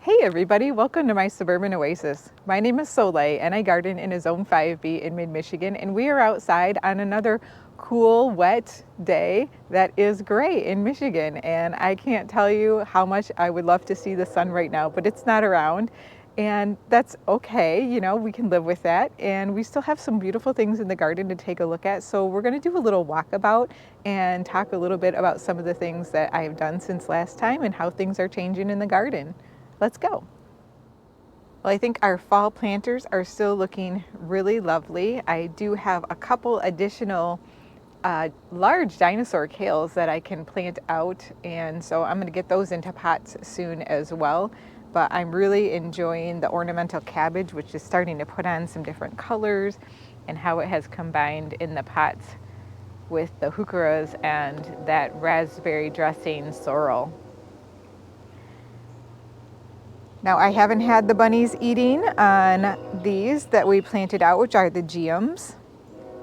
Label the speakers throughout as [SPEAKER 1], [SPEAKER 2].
[SPEAKER 1] Hey everybody, welcome to my Suburban Oasis. My name is Soleil and I garden in a Zone 5B in mid-Michigan, and we are outside on another cool, wet day that is gray in Michigan. And I can't tell you how much I would love to see the sun right now, but it's not around. And that's okay, we can live with that. And we still have some beautiful things in the garden to take a look at. So we're gonna do a little walkabout and talk a little bit about some of the things that I have done since last time and how things are changing in the garden. Let's go. Well, I think our fall planters are still looking really lovely. I do have a couple additional large dinosaur kales that I can plant out, and so I'm going to get those into pots soon as well. But I'm really enjoying the ornamental cabbage, which is starting to put on some different colors, and how it has combined in the pots with the heucheras and that raspberry dressing sorrel. Now, I haven't had the bunnies eating on these that we planted out, which are the geums.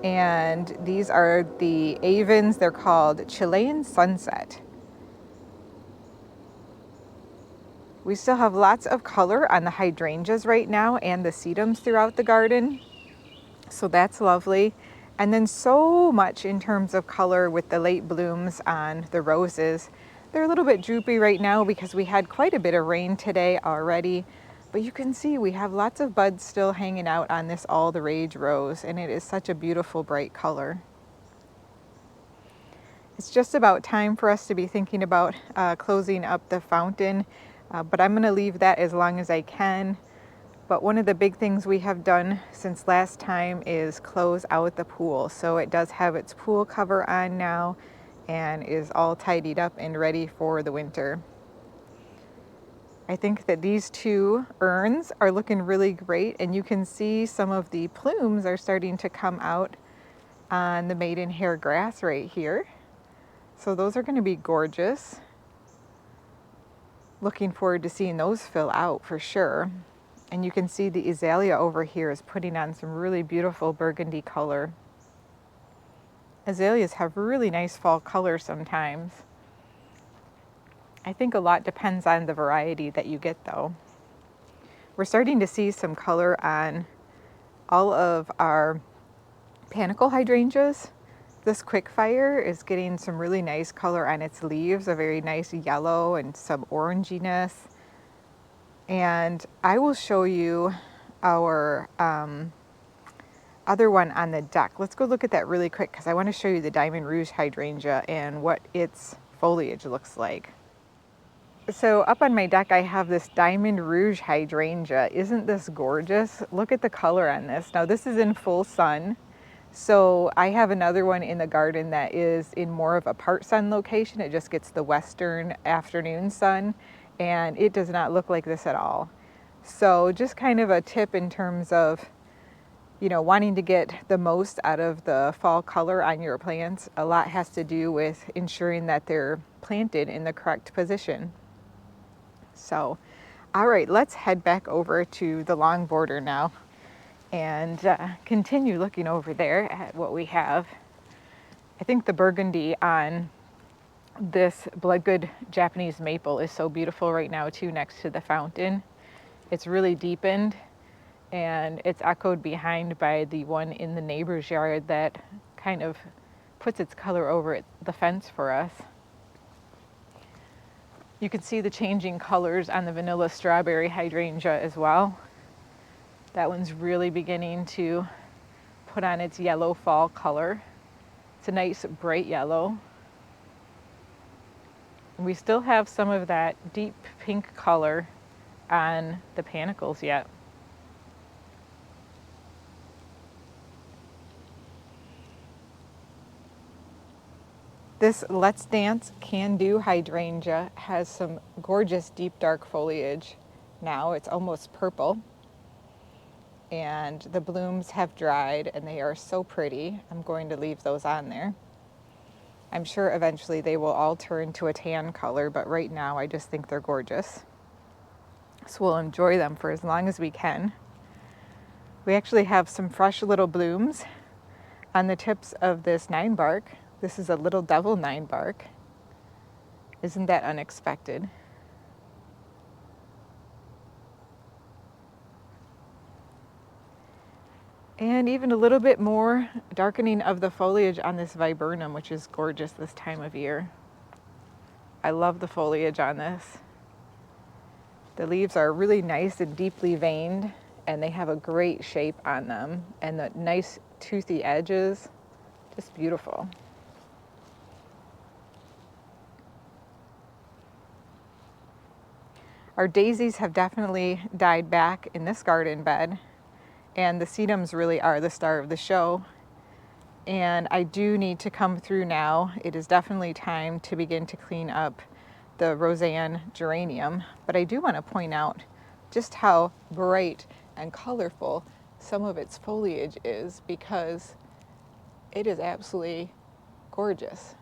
[SPEAKER 1] And these are the avens. They're called Chilean Sunset. We still have lots of color on the hydrangeas right now and the sedums throughout the garden. So that's lovely. And then so much in terms of color with the late blooms on the roses. They're a little bit droopy right now because we had quite a bit of rain today already, but you can see we have lots of buds still hanging out on this all the rage rose, and it is such a beautiful bright color. It's just about time for us to be thinking about closing up the fountain, but I'm going to leave that as long as I can. But one of the big things we have done since last time is close out the pool. So it does have its pool cover on now and is all tidied up and ready for the winter. I think that these two urns are looking really great, and you can see some of the plumes are starting to come out on the maidenhair grass right here. So those are going to be gorgeous. Looking forward to seeing those fill out for sure. And you can see the azalea over here is putting on some really beautiful burgundy color. Azaleas have really nice fall color sometimes. I think a lot depends on the variety that you get though. We're starting to see some color on all of our panicle hydrangeas. This quickfire is getting some really nice color on its leaves, a very nice yellow and some oranginess. And I will show you our other one on the deck. Let's go look at that really quick because I want to show you the Diamond Rouge hydrangea and what its foliage looks like. So up on my deck I have this Diamond Rouge hydrangea. Isn't this gorgeous? Look at the color on this. Now this is in full sun. So I have another one in the garden that is in more of a part sun location. It just gets the western afternoon sun, and it does not look like this at all. So just kind of a tip in terms of, wanting to get the most out of the fall color on your plants. A lot has to do with ensuring that they're planted in the correct position. So, all right, let's head back over to the long border now and continue looking over there at what we have. I think the burgundy on this Bloodgood Japanese maple is so beautiful right now too, next to the fountain. It's really deepened, and it's echoed behind by the one in the neighbor's yard that kind of puts its color over the fence for us. You can see the changing colors on the vanilla strawberry hydrangea as well. That one's really beginning to put on its yellow fall color. It's a nice bright yellow. We still have some of that deep pink color on the panicles yet. This Let's Dance Can Do hydrangea has some gorgeous deep dark foliage now. It's almost purple. And the blooms have dried and they are so pretty. I'm going to leave those on there. I'm sure eventually they will all turn to a tan color, but right now I just think they're gorgeous. So we'll enjoy them for as long as we can. We actually have some fresh little blooms on the tips of this 9-bark. This is a Little Devil 9-bark. Isn't that unexpected? And even a little bit more darkening of the foliage on this viburnum, which is gorgeous this time of year. I love the foliage on this. The leaves are really nice and deeply veined, and they have a great shape on them, and the nice toothy edges, just beautiful. Our daisies have definitely died back in this garden bed, and the sedums really are the star of the show. And I do need to come through now. It is definitely time to begin to clean up the Roseanne geranium, but I do want to point out just how bright and colorful some of its foliage is, because it is absolutely gorgeous.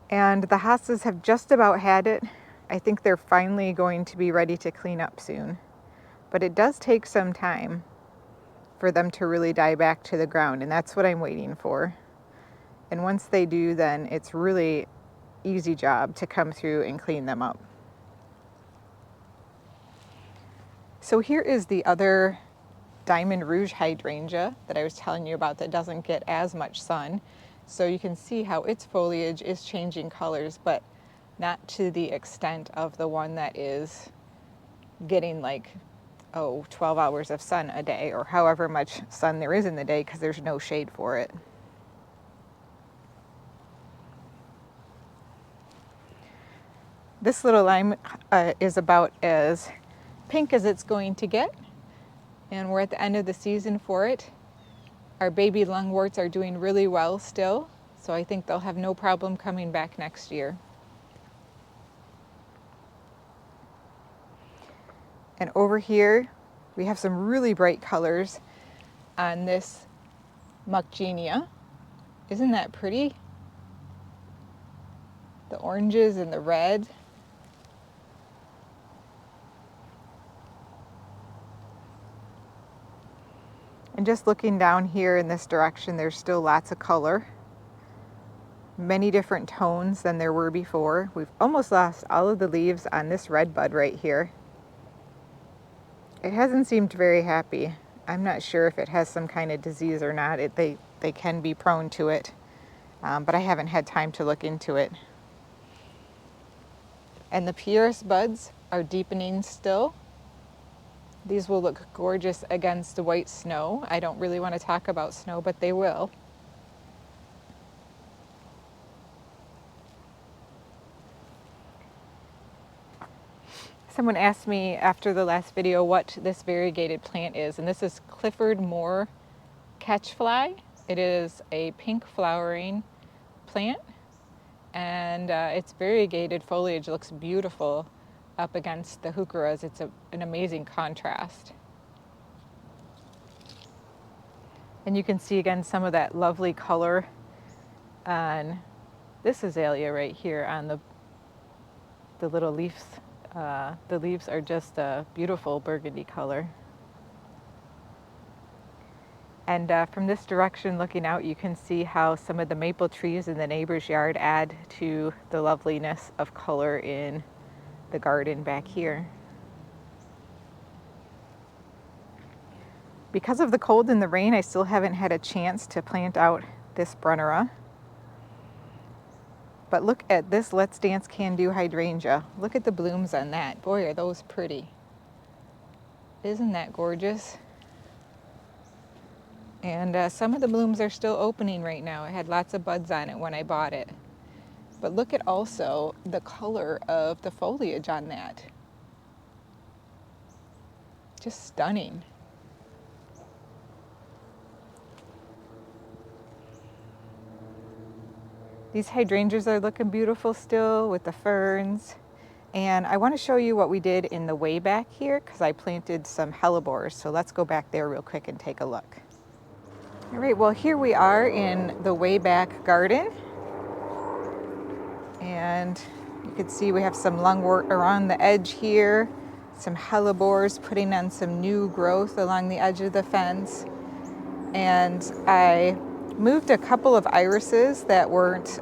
[SPEAKER 1] And the hostas have just about had it. I think they're finally going to be ready to clean up soon. But it does take some time for them to really die back to the ground, and that's what I'm waiting for. And once they do, then it's really easy job to come through and clean them up. So here is the other Diamond Rouge hydrangea that I was telling you about that doesn't get as much sun. So you can see how its foliage is changing colors, but not to the extent of the one that is getting like, 12 hours of sun a day, or however much sun there is in the day, because there's no shade for it. This little lime is about as pink as it's going to get, and we're at the end of the season for it. Our baby lungworts are doing really well still, so I think they'll have no problem coming back next year. And over here, we have some really bright colors on this Muckgenia. Isn't that pretty? The oranges and the red. And just looking down here in this direction, there's still lots of color. Many different tones than there were before. We've almost lost all of the leaves on this red bud right here. It hasn't seemed very happy. I'm not sure if it has some kind of disease or not. They can be prone to it, but I haven't had time to look into it. And the Pieris buds are deepening still. These will look gorgeous against the white snow. I don't really want to talk about snow, but they will. Someone asked me after the last video what this variegated plant is, and this is Clifford Moore Catchfly. It is a pink flowering plant, and its variegated foliage looks beautiful up against the heucheras. It's an amazing contrast. And you can see again some of that lovely color on this azalea right here on the little leaves. The leaves are just a beautiful burgundy color. And from this direction looking out, you can see how some of the maple trees in the neighbor's yard add to the loveliness of color in the garden back here. Because of the cold and the rain, I still haven't had a chance to plant out this Brunnera. But look at this Let's Dance Can Do hydrangea. Look at the blooms on that. Boy, are those pretty. Isn't that gorgeous? And some of the blooms are still opening right now. It had lots of buds on it when I bought it. But look at also the color of the foliage on that. Just stunning. These hydrangeas are looking beautiful still with the ferns. And I want to show you what we did in the way back here, because I planted some hellebores. So let's go back there real quick and take a look. All right, well, here we are in the way back garden. And you can see we have some lungwort around the edge here, some hellebores putting on some new growth along the edge of the fence. And I moved a couple of irises that weren't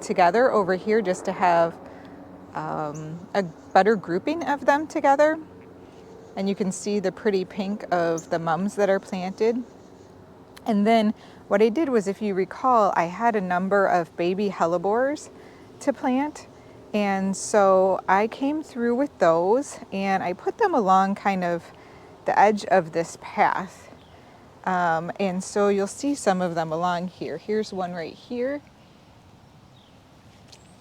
[SPEAKER 1] together over here just to have a better grouping of them together. And you can see the pretty pink of the mums that are planted. And then what I did was, if you recall, I had a number of baby hellebores to plant. And so I came through with those and I put them along kind of the edge of this path. And so you'll see some of them along here. Here's one right here.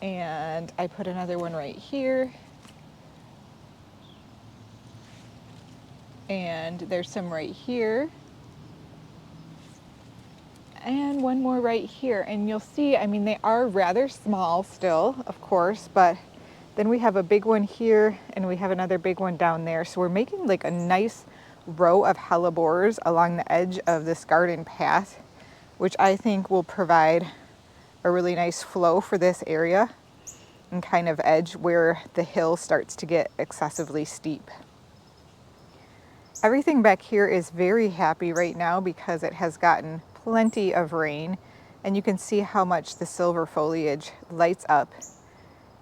[SPEAKER 1] And I put another one right here. And there's some right here. And one more right here. And you'll see, I mean, they are rather small still, of course, but then we have a big one here and we have another big one down there. So we're making like a nice row of hellebores along the edge of this garden path, which I think will provide a really nice flow for this area and kind of edge where the hill starts to get excessively steep. Everything back here is very happy right now because it has gotten plenty of rain, and you can see how much the silver foliage lights up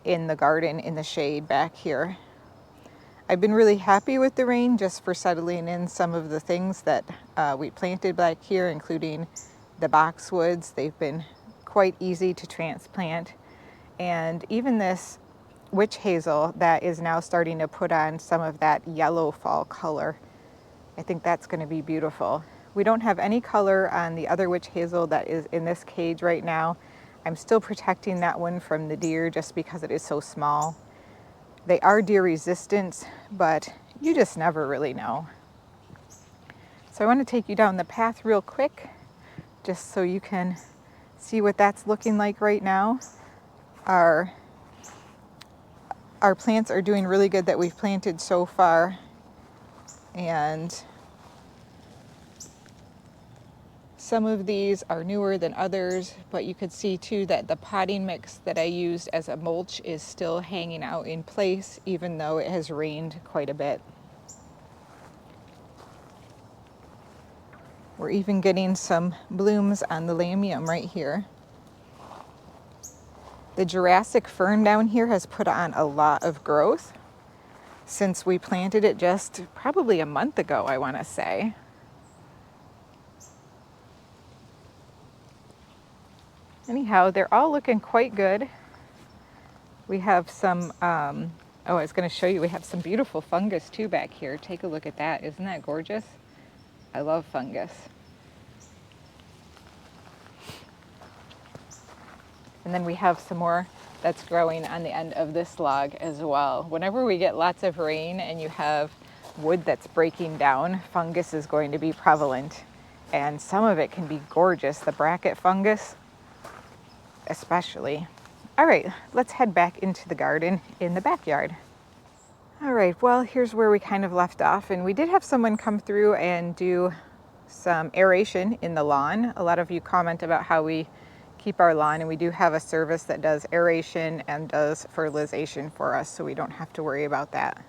[SPEAKER 1] in the garden in the shade back here. I've been really happy with the rain just for settling in some of the things that we planted back here, including the boxwoods. They've been quite easy to transplant. And even this witch hazel that is now starting to put on some of that yellow fall color. I think that's going to be beautiful. We don't have any color on the other witch hazel that is in this cage right now. I'm still protecting that one from the deer just because it is so small. They are deer resistant, but you just never really know. So I want to take you down the path real quick just so you can see what that's looking like right now. Our plants are doing really good that we've planted so far. And some of these are newer than others, but you could see too that the potting mix that I used as a mulch is still hanging out in place, even though it has rained quite a bit. We're even getting some blooms on the lamium right here. The Jurassic fern down here has put on a lot of growth since we planted it just probably a month ago, I want to say. Anyhow, they're all looking quite good. We have some, I was going to show you, we have some beautiful fungus too back here. Take a look at that. Isn't that gorgeous? I love fungus. And then we have some more that's growing on the end of this log as well. Whenever we get lots of rain and you have wood that's breaking down, fungus is going to be prevalent. And some of it can be gorgeous, the bracket fungus especially. All right, let's head back into the garden in the backyard. All right, well, here's where we kind of left off. And we did have someone come through and do some aeration in the lawn. A lot of you comment about how we keep our lawn, and we do have a service that does aeration and does fertilization for us, so we don't have to worry about that.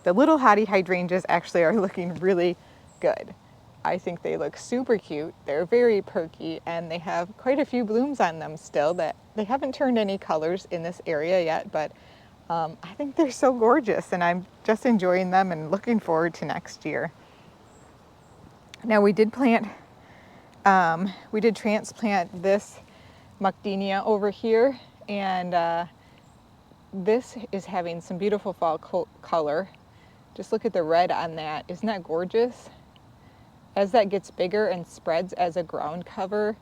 [SPEAKER 1] The little hottie hydrangeas actually are looking really good. I think they look super cute. They're very perky, and they have quite a few blooms on them still. That they haven't turned any colors in this area yet, but I think they're so gorgeous, and I'm just enjoying them and looking forward to next year. Now we did transplant this Macadamia over here, and this is having some beautiful fall color. Just look at the red on that. Isn't that gorgeous? As that gets bigger and spreads as a ground cover,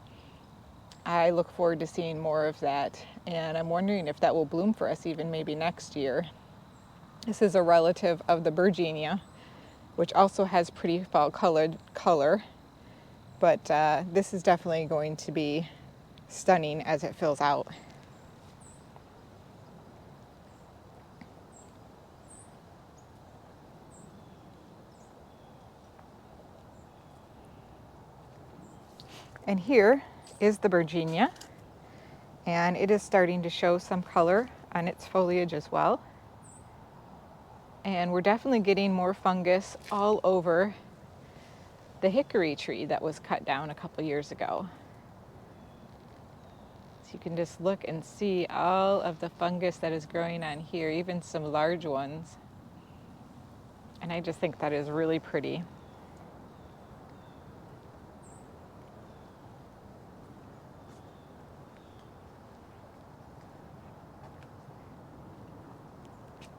[SPEAKER 1] I look forward to seeing more of that. And I'm wondering if that will bloom for us even maybe next year. This is a relative of the Virginia, which also has pretty fall colored color. But this is definitely going to be stunning as it fills out. And here is the Virginia, and it is starting to show some color on its foliage as well. And we're definitely getting more fungus all over the hickory tree that was cut down a couple years ago. So you can just look and see all of the fungus that is growing on here, even some large ones. And I just think that is really pretty.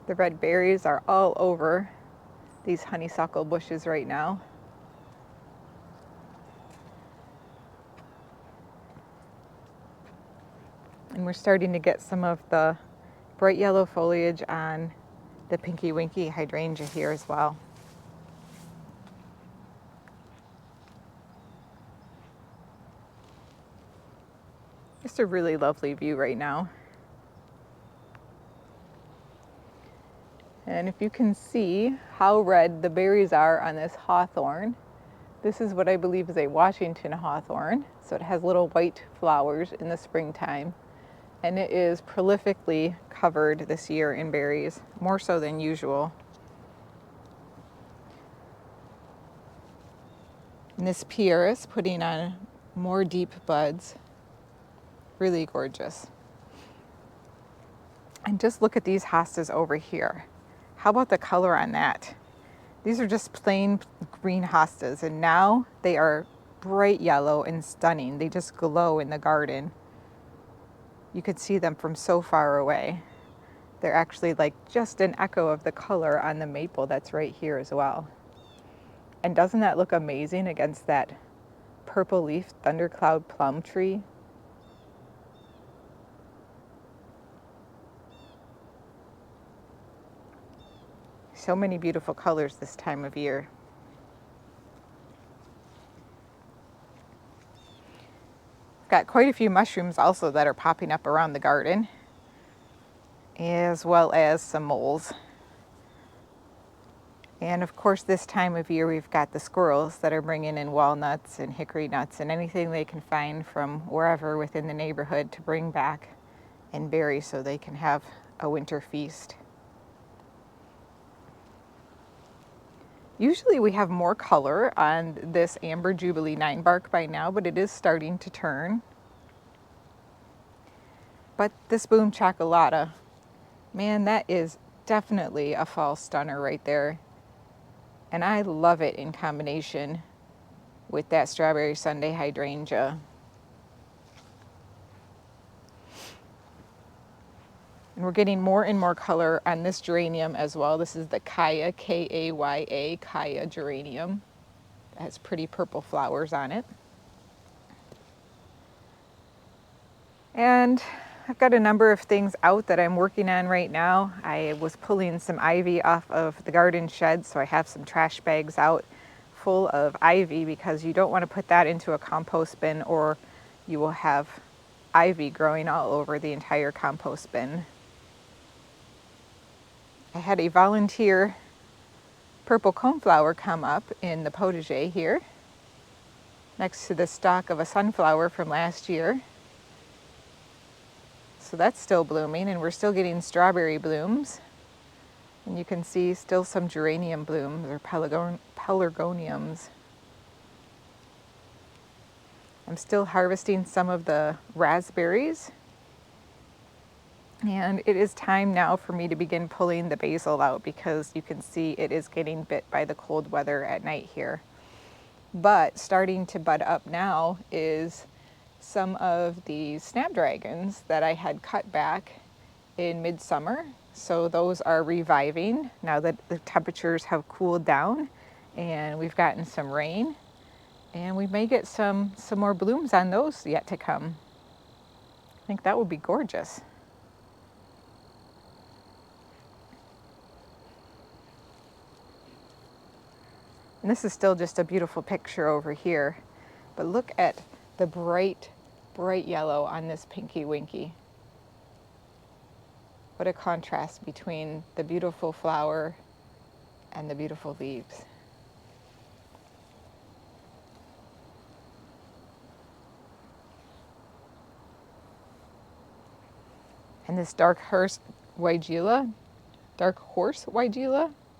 [SPEAKER 1] The red berries are all over these honeysuckle bushes right now. And we're starting to get some of the bright yellow foliage on the pinky winky hydrangea here as well. Just a really lovely view right now. And if you can see how red the berries are on this hawthorn, this is what I believe is a Washington hawthorn. So it has little white flowers in the springtime. And it is prolifically covered this year in berries, more so than usual. And this pieris putting on more deep buds. Really gorgeous. And just look at these hostas over here. How about the color on that? These are just plain green hostas, and now they are bright yellow and stunning. They just glow in the garden. You could see them from so far away. They're actually like just an echo of the color on the maple that's right here as well. And doesn't that look amazing against that purple leaf thundercloud plum tree? So many beautiful colors this time of year. Got quite a few mushrooms also that are popping up around the garden, as well as some moles. And of course, this time of year, we've got the squirrels that are bringing in walnuts and hickory nuts and anything they can find from wherever within the neighborhood to bring back and bury so they can have a winter feast. Usually we have more color on this Amber Jubilee 9 bark by now, but it is starting to turn. But this Boom Chocolata, man, that is definitely a fall stunner right there. And I love it in combination with that Strawberry Sundae hydrangea. And we're getting more and more color on this geranium as well. This is the Kaya, K-A-Y-A, Kaya geranium. It has pretty purple flowers on it. And I've got a number of things out that I'm working on right now. I was pulling some ivy off of the garden shed, so I have some trash bags out full of ivy because you don't want to put that into a compost bin or you will have ivy growing all over the entire compost bin. I had a volunteer purple coneflower come up in the potager here next to the stalk of a sunflower from last year. So that's still blooming, and we're still getting strawberry blooms. And you can see still some geranium blooms or pelargoniums. I'm still harvesting some of the raspberries. And it is time now for me to begin pulling the basil out because you can see it is getting bit by the cold weather at night here. But starting to bud up now is some of the snapdragons that I had cut back in midsummer. So those are reviving now that the temperatures have cooled down and we've gotten some rain. And we may get some more blooms on those yet to come. I think that would be gorgeous. And this is still just a beautiful picture over here. But look at the bright, bright yellow on this pinky winky. What a contrast between the beautiful flower and the beautiful leaves. And this dark horse weigela,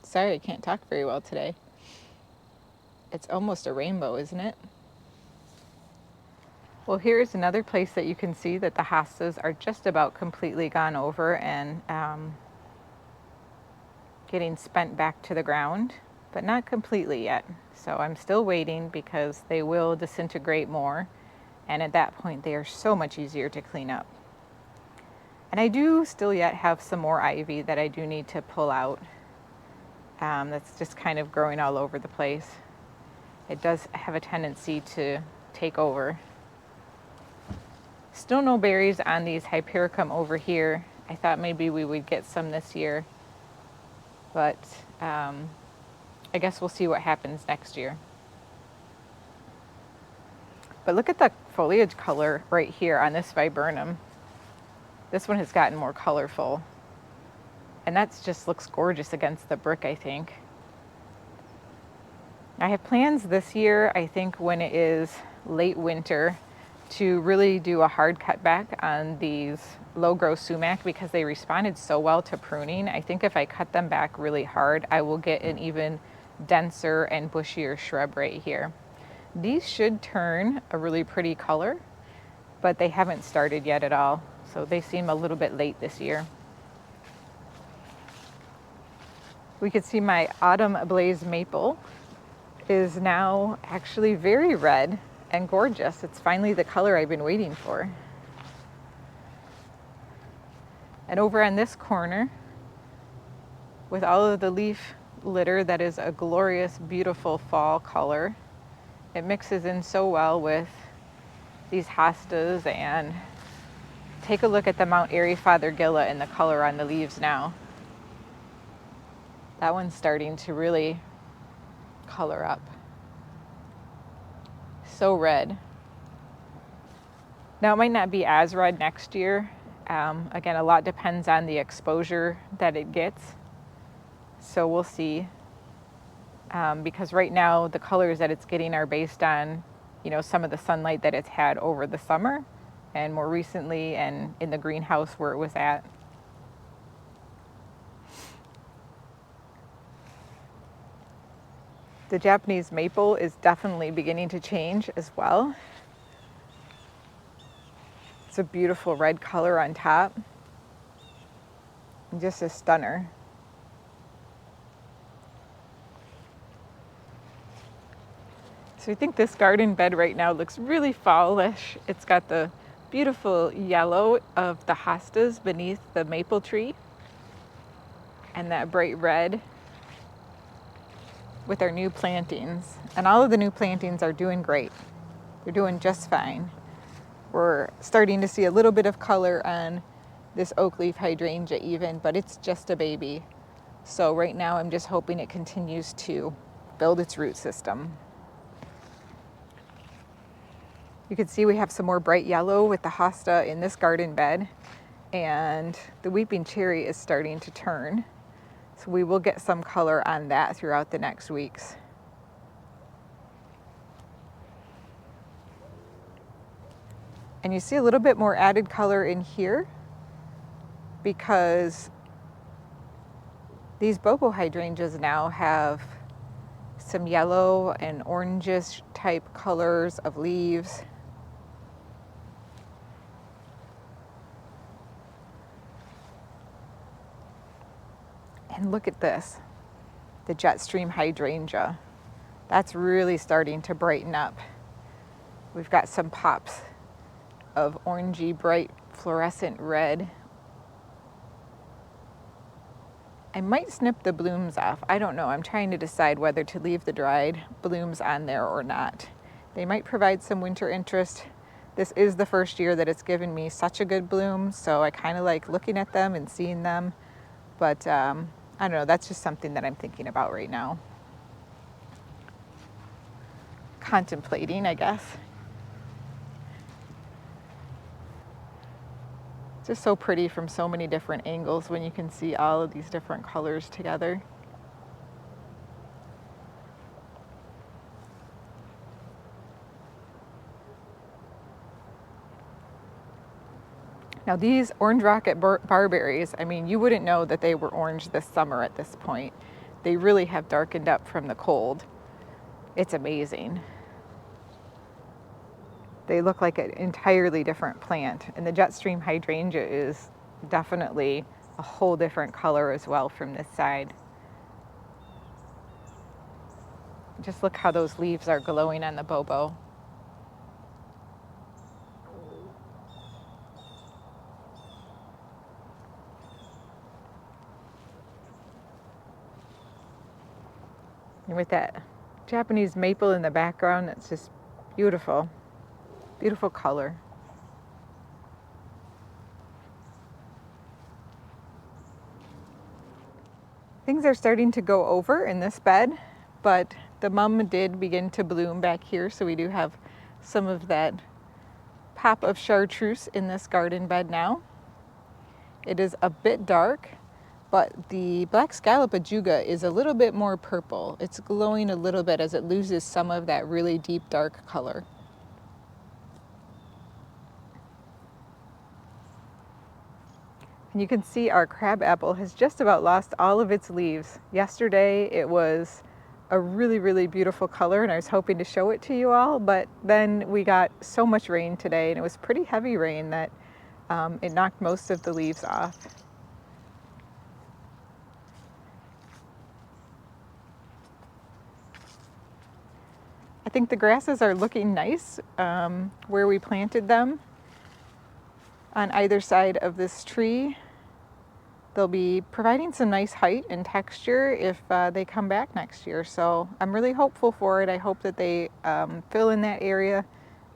[SPEAKER 1] sorry, I can't talk very well today. It's almost a rainbow, isn't it? Well, here's another place that you can see that the hostas are just about completely gone over and getting spent back to the ground, but not completely yet. So I'm still waiting because they will disintegrate more, and at that point they are so much easier to clean up. And I do still yet have some more ivy that I do need to pull out. That's just kind of growing all over the place. It does have a tendency to take over. Still no berries on these hypericum over here. I thought maybe we would get some this year, but I guess we'll see what happens next year. But look at the foliage color right here on this viburnum. This one has gotten more colorful, and that just looks gorgeous against the brick, I think. I have plans this year, I think when it is late winter, to really do a hard cutback on these low growth sumac because they responded so well to pruning. I think if I cut them back really hard, I will get an even denser and bushier shrub right here. These should turn a really pretty color, but they haven't started yet at all. So they seem a little bit late this year. We could see my autumn blaze maple is now actually very red and gorgeous. It's finally the color I've been waiting for. And over on this corner, with all of the leaf litter that is a glorious, beautiful fall color, it mixes in so well with these hostas. And take a look at the Mount Airy Fothergilla and the color on the leaves now. That one's starting to really color up. So red. Now it might not be as red next year. Again, a lot depends on the exposure that it gets. So we'll see. Because right now the colors that it's getting are based on, some of the sunlight that it's had over the summer and more recently and in the greenhouse where it was at. The Japanese maple is definitely beginning to change as well. It's a beautiful red color on top. And just a stunner. So I think this garden bed right now looks really fallish. It's got the beautiful yellow of the hostas beneath the maple tree and that bright red with our new plantings. And all of the new plantings are doing great. They're doing just fine. We're starting to see a little bit of color on this oak leaf hydrangea even, but it's just a baby. So right now I'm just hoping it continues to build its root system. You can see we have some more bright yellow with the hosta in this garden bed, and the weeping cherry is starting to turn. So we will get some color on that throughout the next weeks. And you see a little bit more added color in here because these bobo hydrangeas now have some yellow and orangish type colors of leaves. And look at this, the jet stream hydrangea. That's really starting to brighten up. We've got some pops of orangey, bright, fluorescent red. I might snip the blooms off. I don't know. I'm trying to decide whether to leave the dried blooms on there or not. They might provide some winter interest. This is the first year that it's given me such a good bloom, so I kind of like looking at them and seeing them. But I don't know, that's just something that I'm thinking about right now. Contemplating, I guess. It's just so pretty from so many different angles when you can see all of these different colors together. Now these orange rocket barberries, I mean, you wouldn't know that they were orange this summer at this point. They really have darkened up from the cold. It's amazing. they look like an entirely different plant. And the Jetstream hydrangea is definitely a whole different color as well from this side. Just look how those leaves are glowing on the bobo. And with that Japanese maple in the background, that's just beautiful. Beautiful color. Things are starting to go over in this bed, but the mum did begin to bloom back here, so we do have some of that pop of chartreuse in this garden bed now. It is a bit dark, but the black scallop ajuga is a little bit more purple. It's glowing a little bit as it loses some of that really deep dark color. And you can see our crabapple has just about lost all of its leaves. Yesterday it was a really, really beautiful color, and I was hoping to show it to you all, but then we got so much rain today, and it was pretty heavy rain that it knocked most of the leaves off. I think the grasses are looking nice where we planted them on either side of this tree. They'll be providing some nice height and texture if they come back next year. So I'm really hopeful for it. I hope that they fill in that area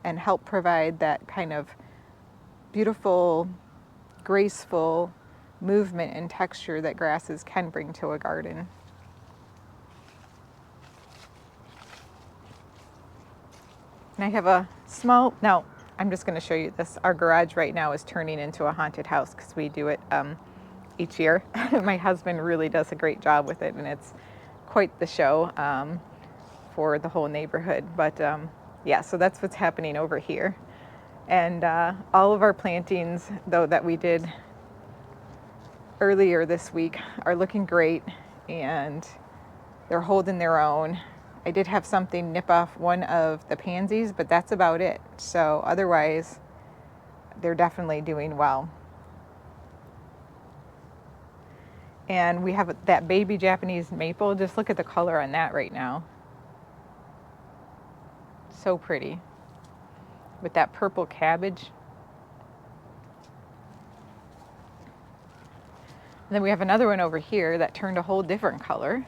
[SPEAKER 1] and help provide that kind of beautiful, graceful movement and texture that grasses can bring to a garden. And I have a small, now I'm just going to show you this. Our garage right now is turning into a haunted house because we do it each year. My husband really does a great job with it, and it's quite the show for the whole neighborhood. But yeah, so that's what's happening over here. And all of our plantings, though, that we did earlier this week are looking great, and they're holding their own. I did have something nip off one of the pansies, but that's about it. So otherwise, they're definitely doing well. And we have that baby Japanese maple. Just look at the color on that right now. So pretty. With that purple cabbage. And then we have another one over here that turned a whole different color.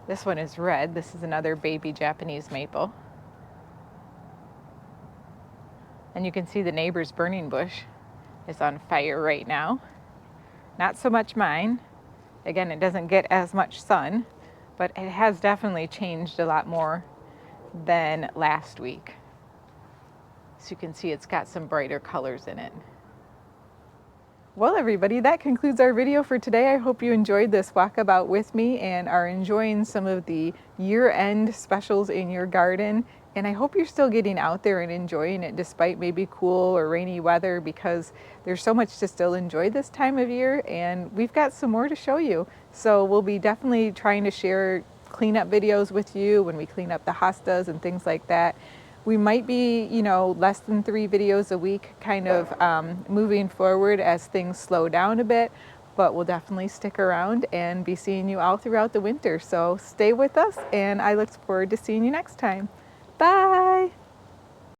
[SPEAKER 1] This one is red. This is another baby Japanese maple. And you can see the neighbor's burning bush is on fire right now. Not so much mine. Again, it doesn't get as much sun, but it has definitely changed a lot more than last week. So you can see it's got some brighter colors in it. Well, everybody, that concludes our video for today. I hope you enjoyed this walkabout with me and are enjoying some of the year-end specials in your garden. And I hope you're still getting out there and enjoying it despite maybe cool or rainy weather, because there's so much to still enjoy this time of year, and we've got some more to show you. So we'll be definitely trying to share cleanup videos with you when we clean up the hostas and things like that. We might be, less than 3 videos a week kind of moving forward as things slow down a bit, but we'll definitely stick around and be seeing you all throughout the winter. So stay with us, and I look forward to seeing you next time. Bye!